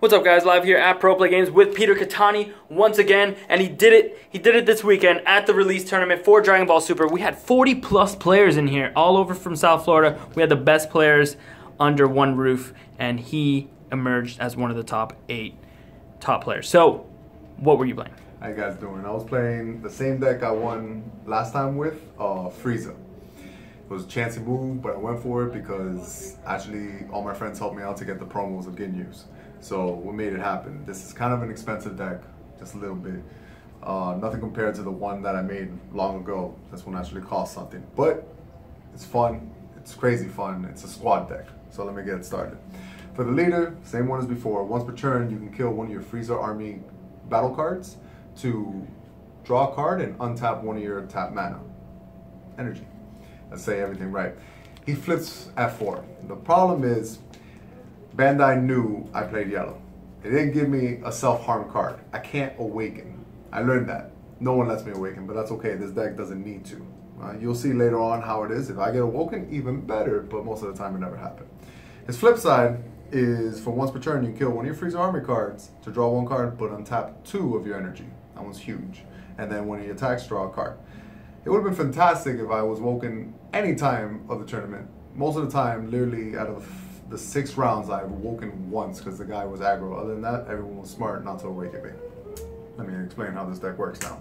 What's up, guys? Live here at Pro Play Games with Peter Cattani once again, and he did it. He did it this weekend at the release tournament for Dragon Ball Super. We had 40+ players in here, all over from South Florida. We had the best players under one roof, and he emerged as one of the top 8 players. So, what were you playing? How you guys doing? I was playing the same deck I won last time with, Frieza. It was a chancy move, but I went for it because actually all my friends helped me out to get the promos of Ginyus. So we made it happen. This is kind of an expensive deck, just a little bit. Nothing compared to the one that I made long ago. This one actually cost something, but it's fun. It's crazy fun. It's a squad deck. So let me get started. For the leader, same one as before. Once per turn, you can kill one of your Frieza army battle cards to draw a card and untap one of your tap mana. Energy. Let's say everything right. He flips at 4. The problem is, Bandai knew I played yellow. They didn't give me a self-harm card. I can't awaken. I learned that. No one lets me awaken, but that's okay. This deck doesn't need to. You'll see later on how it is. If I get awoken, even better, but most of the time it never happened. His flip side is for once per turn, you kill one of your Frieza army cards to draw 1 card, but untap 2 of your energy. That one's huge. And then when he attacks, draw a card. It would have been fantastic if I was woken any time of the tournament. Most of the time, literally out of the 6 rounds, I've woken once because the guy was aggro. Other than that, everyone was smart not to awaken me. Let me explain how this deck works now.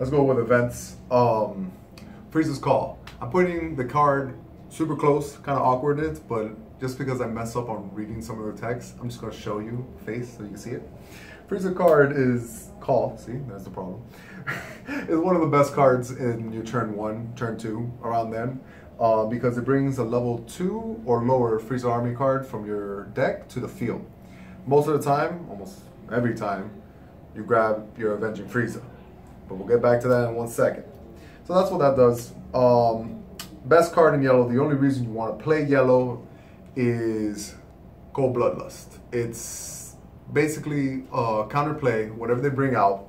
Let's go with events. Frieza's Call. I'm putting the card super close, kind of awkward it, but just because I mess up on reading some of the text, I'm just going to show you face so you can see it. Frieza card is Call. See, that's the problem. It's one of the best cards in your turn 1, turn 2, around then. Because it brings a level 2 or lower Frieza army card from your deck to the field. Most of the time, almost every time, you grab your Avenging Frieza. But we'll get back to that in 1 second. So that's what that does. Best card in yellow, the only reason you want to play yellow is Cold Bloodlust. It's basically counterplay, whatever they bring out,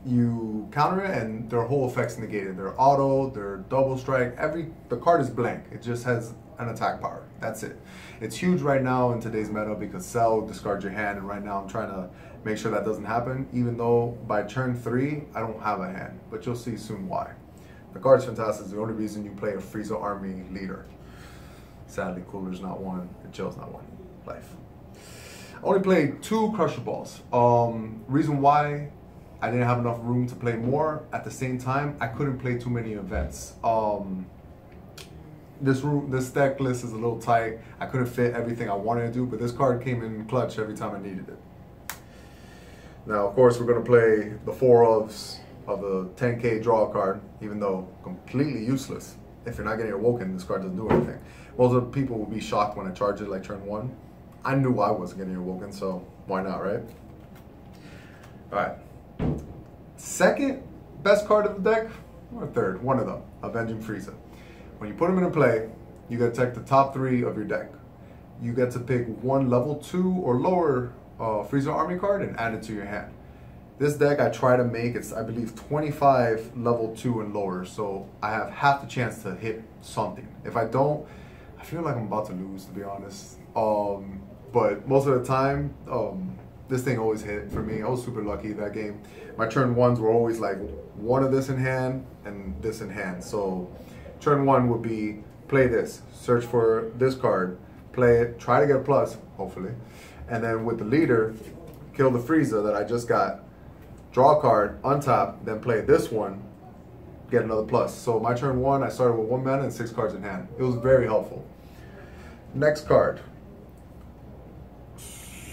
you counter it and their whole effect's negated. Their auto, their double strike, the card is blank. It just has an attack power. That's it. It's huge right now in today's meta because Cell discards your hand, and right now I'm trying to make sure that doesn't happen, even though by turn 3 I don't have a hand, but you'll see soon why. The card's fantastic. It's the only reason you play a Frieza army leader. Sadly, Cooler's not one, and Chill's not one. Life. I only played 2 Crusher Balls. Reason why I didn't have enough room to play more. At the same time, I couldn't play too many events. This deck list is a little tight. I couldn't fit everything I wanted to do, but this card came in clutch every time I needed it. Now, of course, we're going to play the 4 ofs of the 10k draw card, even though completely useless. If you're not getting awoken, this card doesn't do anything. Most of the people will be shocked when I charge it like turn 1. I knew I wasn't getting awoken, so why not, right? All right. Second best card of the deck, or third, one of them, Avenging Frieza. When you put him into play, you get to take the top 3 of your deck. You get to pick 1 level 2 or lower Frieza army card and add it to your hand. This deck I try to make, it's I believe 25 level 2 and lower, so I have half the chance to hit something. If I don't, I feel like I'm about to lose, to be honest. But most of the time, this thing always hit for me. I was super lucky that game. My turn 1s were always like one of this in hand and this in hand. So turn 1 would be play this, search for this card, play it, try to get a plus, hopefully. And then with the leader, kill the Frieza that I just got, draw a card, untap, then play this one, get another plus. So my turn 1, I started with 1 mana and 6 cards in hand. It was very helpful. Next card,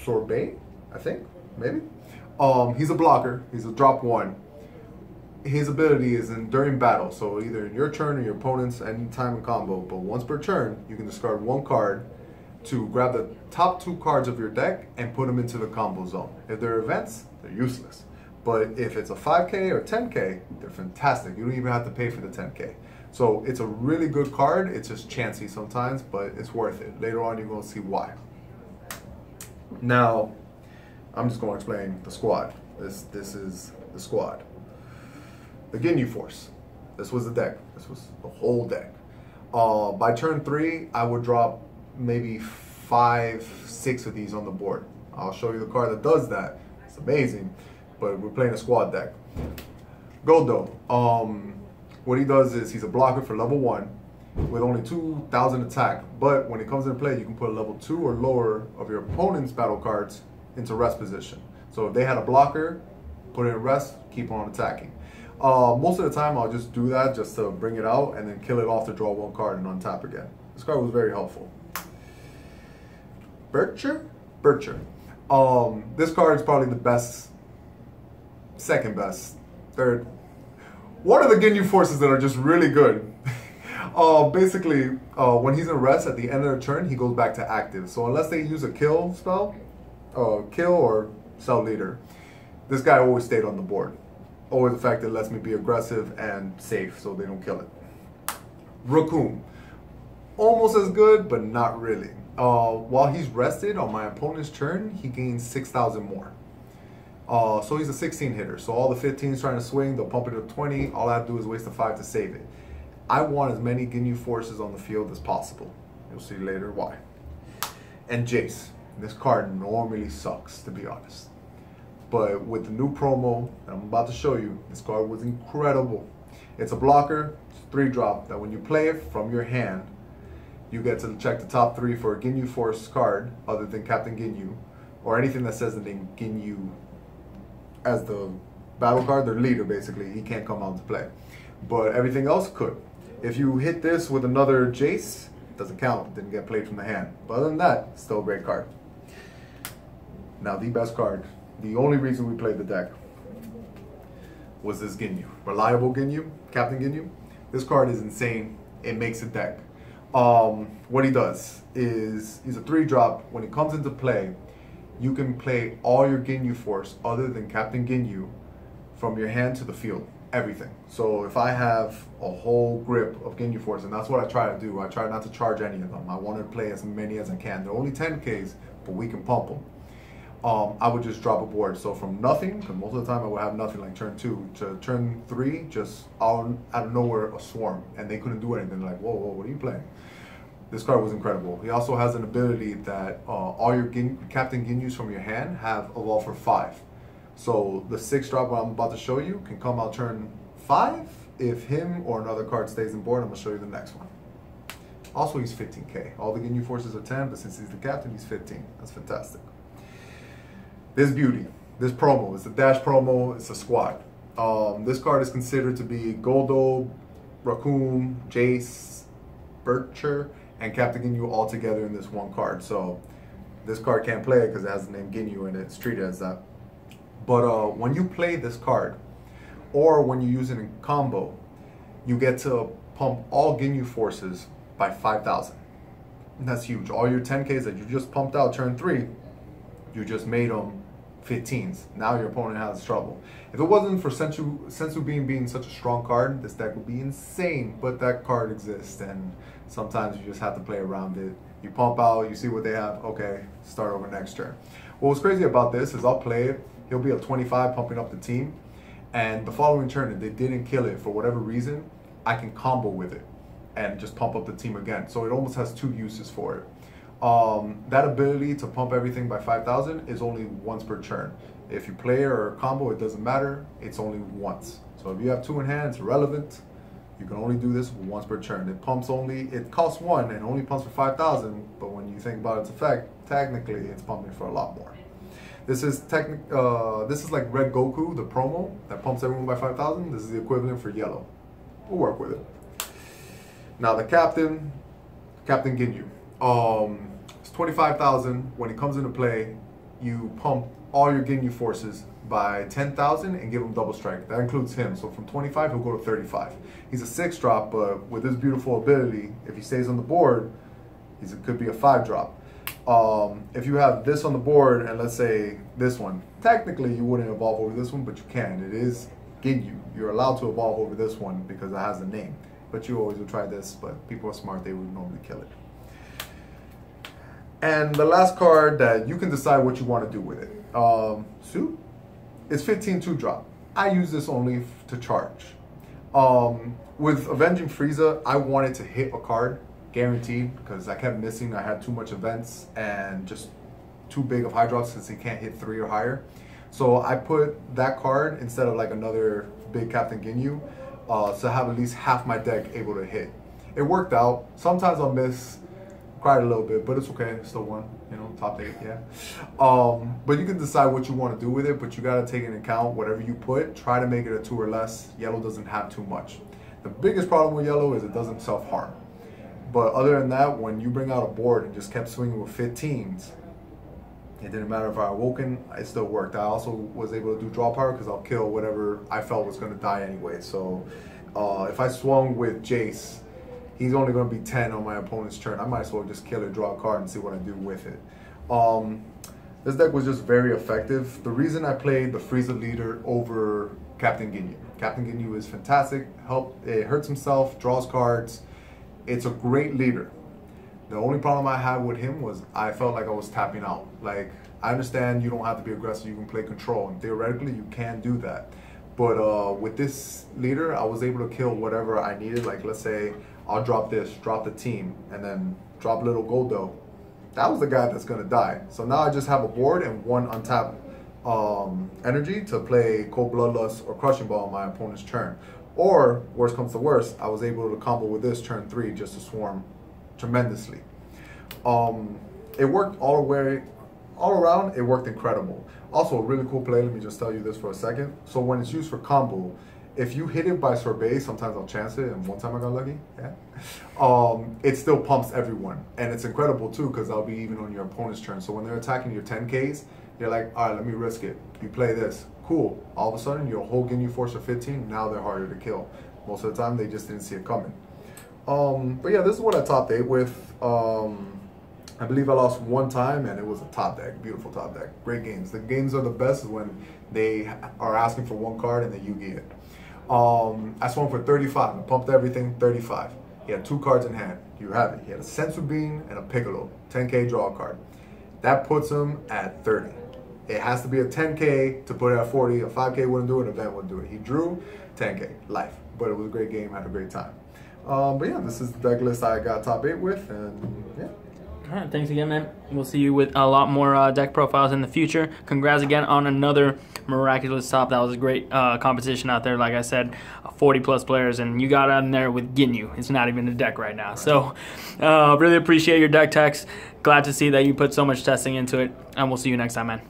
Sorbet, I think, maybe. He's a blocker. He's a drop 1. His ability is during battle, so either in your turn or your opponent's anytime in combo. But once per turn, you can discard 1 card to grab the top 2 cards of your deck and put them into the combo zone. If they're events, they're useless. But if it's a 5k or 10k, they're fantastic. You don't even have to pay for the 10k. So it's a really good card. It's just chancy sometimes, but it's worth it. Later on, you're going to see why. Now, I'm just going to explain the squad. This is the squad. The Ginyu Force. This was the deck. This was the whole deck. By turn 3, I would drop maybe 5, 6 of these on the board. I'll show you the card that does that. It's amazing, but we're playing a squad deck. Goldo, what he does is he's a blocker for level 1 with only 2,000 attack, but when he comes into play, you can put a level 2 or lower of your opponent's battle cards into rest position. So if they had a blocker, put it in rest, keep on attacking. Most of the time, I'll just do that just to bring it out and then kill it off to draw 1 card and untap again. This card was very helpful. Bircher? This card is probably the best, second best, third. One of the Ginyu forces that are just really good. Basically, when he's in rest at the end of the turn, he goes back to active. So unless they use a kill spell, kill or cell leader, this guy always stayed on the board. Always a fact that lets me be aggressive and safe so they don't kill it. Raccoon. Almost as good, but not really. While he's rested on my opponent's turn, he gains 6,000 more. So he's a 16 hitter. So all the 15s trying to swing, they'll pump it to 20. All I have to do is waste a 5 to save it. I want as many Ginyu forces on the field as possible. You'll see later why. And Jace. This card normally sucks, to be honest. But with the new promo that I'm about to show you, this card was incredible. It's a blocker, it's a 3-drop, that when you play it from your hand, you get to check the top 3 for a Ginyu Force card other than Captain Ginyu, or anything that says the name Ginyu as the battle card, their leader basically. He can't come out to play. But everything else could. If you hit this with another Jace, it doesn't count, didn't get played from the hand. But other than that, still a great card. Now the best card, the only reason we played the deck was this Ginyu. Reliable Ginyu, Captain Ginyu. This card is insane. It makes a deck. What he does is he's a 3-drop. When it comes into play, you can play all your Ginyu Force other than Captain Ginyu from your hand to the field. Everything. So if I have a whole grip of Ginyu Force, and that's what I try to do, I try not to charge any of them. I want to play as many as I can. They're only 10Ks, but we can pump them. I would just drop a board. So from nothing, because most of the time I would have nothing like turn 2, to turn 3, just out of nowhere, a swarm. And they couldn't do anything. Like, whoa, what are you playing? This card was incredible. He also has an ability that all your Captain Ginyus from your hand have evolved for 5. So the 6-drop I'm about to show you can come out turn 5 if him or another card stays in board. I'm going to show you the next one. Also, he's 15K. All the Ginyu forces are 10, but since he's the captain, he's 15. That's fantastic. This beauty, this promo, it's a dash promo, it's a squad. This card is considered to be Goldo, Raccoon, Jace, Bircher, and Captain Ginyu all together in this one card. So this card can't play it because it has the name Ginyu and it's treated as that. But when you play this card, or when you use it in combo, you get to pump all Ginyu forces by 5,000. That's huge. All your 10Ks that you just pumped out turn 3, you just made them 15s. Now your opponent has trouble. If it wasn't for Sensu being such a strong card, this deck would be insane. But that card exists, and sometimes you just have to play around it. You pump out, you see what they have, okay, start over next turn. What was crazy about this is I'll play it, he'll be at 25 pumping up the team, and the following turn, if they didn't kill it for whatever reason, I can combo with it and just pump up the team again. So it almost has 2 uses for it. That ability to pump everything by 5,000 is only once per turn. If you play or combo, it doesn't matter, it's only once. So if you have 2 in hand, it's irrelevant. You can only do this once per turn. It costs 1 and only pumps for 5,000, but when you think about its effect, technically it's pumping for a lot more. This is like Red Goku, the promo that pumps everyone by 5,000. This is the equivalent for yellow. We'll work with it. Now the Captain Ginyu. It's 25,000. When it comes into play, you pump all your Ginyu forces by 10,000 and give him double strike. That includes him. So from 25, he'll go to 35. He's a 6-drop, but with his beautiful ability, if he stays on the board, it could be a 5-drop. If you have this on the board, and let's say this one, technically you wouldn't evolve over this one, but you can. It is Ginyu. You're allowed to evolve over this one because it has a name. But you always would try this, but people are smart, they would normally kill it. And the last card that you can decide what you want to do with it. Suit is 15 2-drop. I use this only to charge. With Avenging Frieza, I wanted to hit a card, guaranteed, because I kept missing. I had too much events and just too big of high drops since he can't hit 3 or higher. So I put that card instead of like another big Captain Ginyu, so I have at least half my deck able to hit. It worked out. Sometimes I'll miss, cried a little bit, but it's okay. Still won, you know, top 8, yeah. But you can decide what you want to do with it, but you got to take into account whatever you put. Try to make it a 2 or less. Yellow doesn't have too much. The biggest problem with yellow is it doesn't self-harm. But other than that, when you bring out a board and just kept swinging with 15s, it didn't matter if I awoken, it still worked. I also was able to do draw power because I'll kill whatever I felt was going to die anyway. So if I swung with Jace, he's only going to be 10 on my opponent's turn. I might as well just kill it, draw a card, and see what I do with it. This deck was just very effective. The reason I played the Frieza leader over Captain Ginyu. Captain Ginyu is fantastic. It hurts himself, draws cards. It's a great leader. The only problem I had with him was I felt like I was tapping out. Like, I understand you don't have to be aggressive, you can play control, and theoretically you can do that. But with this leader, I was able to kill whatever I needed. Like, let's say I'll drop this, drop the team, and then drop little Goldo. That was the guy that's gonna die. So now I just have a board and one untapped energy to play Cold Bloodlust or Crushing Ball on my opponent's turn. Or, worst comes to worst, I was able to combo with this turn 3 just to swarm tremendously. It worked all around, it worked incredible. Also, a really cool play, let me just tell you this for a second. So when it's used for combo, if you hit it by sorbet, sometimes I'll chance it, and one time I got lucky, yeah. It still pumps everyone, and it's incredible too, because I'll be even on your opponent's turn. So when they're attacking your 10Ks, you're like, all right, let me risk it. You play this, cool. All of a sudden, your whole Ginyu force of 15, now they're harder to kill. Most of the time, they just didn't see it coming. But yeah, this is what I topped 8 with. I believe I lost one time, and it was a top deck, beautiful top deck, great games. The games are the best when they are asking for one card and then you get it. I swung for 35, I pumped everything, 35. He had 2 cards in hand, you have it. He had a Sensu Bean and a Piccolo, 10K draw card. That puts him at 30. It has to be a 10K to put it at 40, a 5K wouldn't do it, an event wouldn't do it. He drew 10K, life, but it was a great game, had a great time. But yeah, this is the deck list I got top 8 with, and yeah. All right, thanks again, man. We'll see you with a lot more deck profiles in the future. Congrats again on another miraculous top. That was a great competition out there. Like I said, 40+ players, and you got in there with Ginyu. It's not even a deck right now. So really appreciate your deck techs. Glad to see that you put so much testing into it, and we'll see you next time, man.